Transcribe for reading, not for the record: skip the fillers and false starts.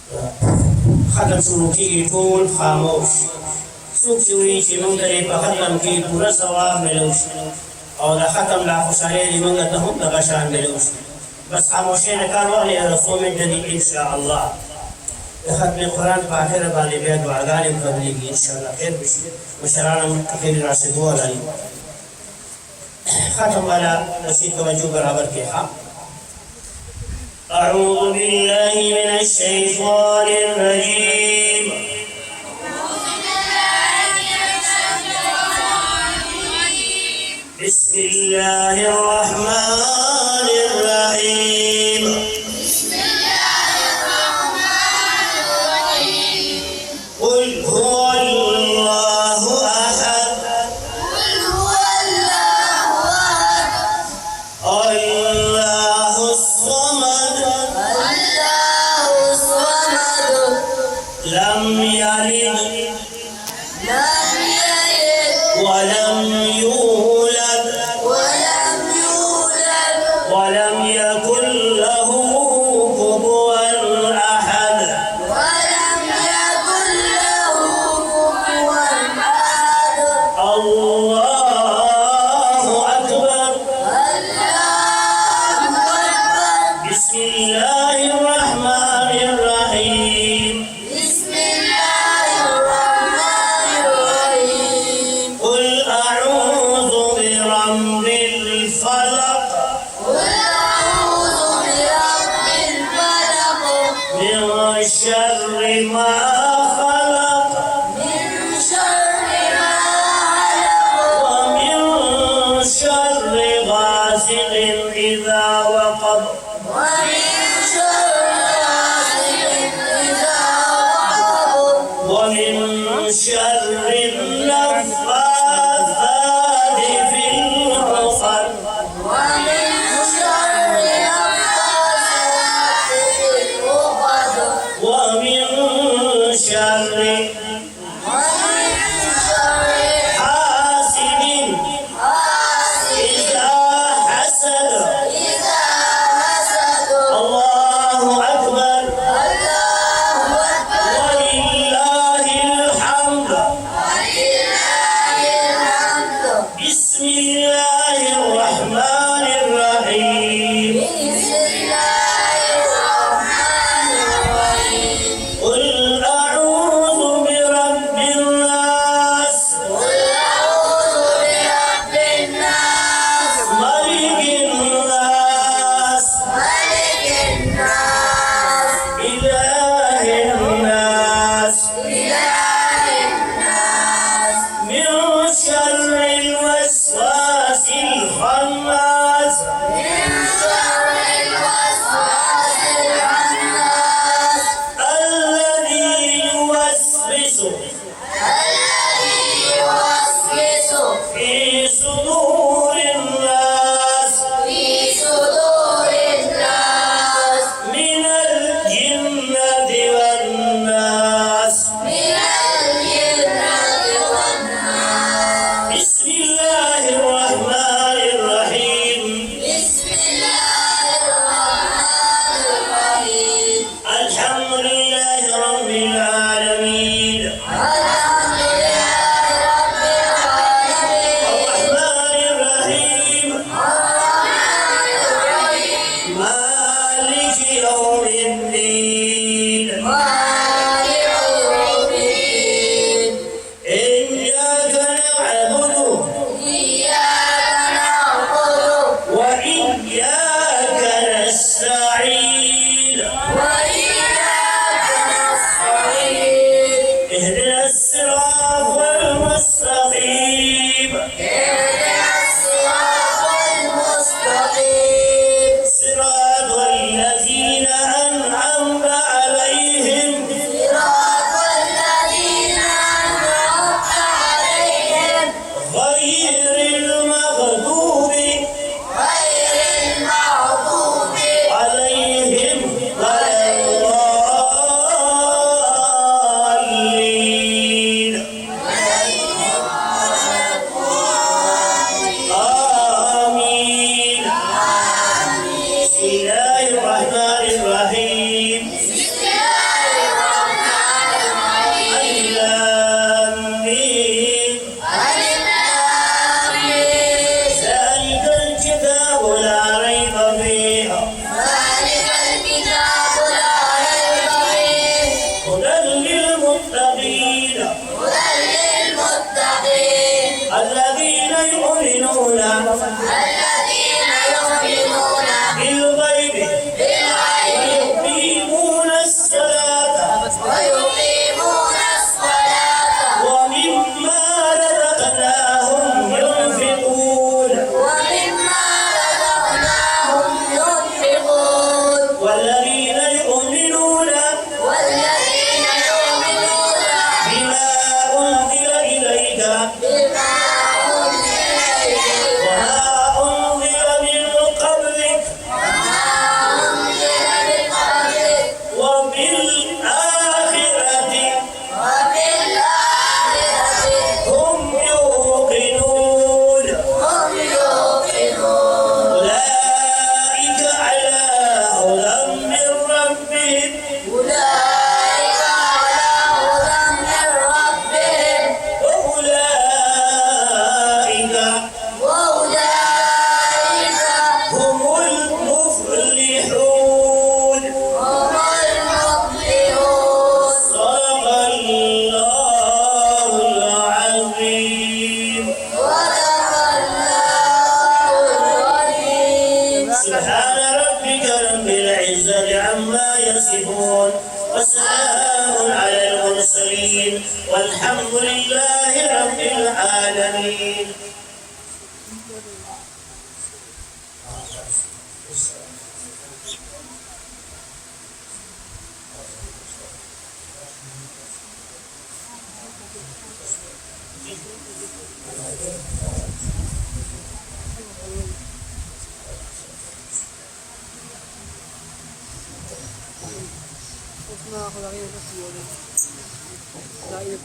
ختم شروع کی ټول خاموش څوک چې وایي چې موږ ته په ختم کې پوره ثواب ملو شي او د ختم لا خوشحالۍ دې موږ ته هم دغه شان ملو شي بس خاموشۍ نه کار واخلئ او څو منټه دي انشاء الله د ختم قرآن په اخره باندې بیا دعاګانې هم قبلېږي انشاءالله خیر به شي مشران هم خیر راشدو والا دي ختم والا بسیط توجه برابر کې ها أعوذ بالله من الشيطان الرجيم بسم الله الرحمن الرحيم قل هو الله أحد الله الصمد لم يلد ولم يولد ولم يكن له كفوا أحد الله أكبر بسم الله الرحمن الرحيم قل أعوذ برب الفلق من شر ما خلق ومن شر غاسق إذا وقب ومن شر النفاثات في العقد ومن شر حاسد إذا حسد الله أكبر ولله الحمد بسم الله الرحمن الرحيم قل أعوذ برب الناس ملك الناس إله الناس من شر الوسواس الخناس الذي يوسوس في صدور الناس من الجنة والناس بسم الله الرحمن الرحيم الحمد لله رب العالمين الرحمن الرحيم مالك يوم الدين إياك نعبد وإياك نستعين اهدنا الصراط المستقيم صراط الذين أنعمت عليهم غير المغضوب عليهم ولا الضالين وبالآخرة هم يوقنون أولئك على هدى من ربهم وأولئك هم المفلحون. صدق الله العظيم. سبحان ربك رب العزة عما يصفون وسلام على المرسلين والحمد لله رب العالمين. Nakakalaking kasi yun. Dahil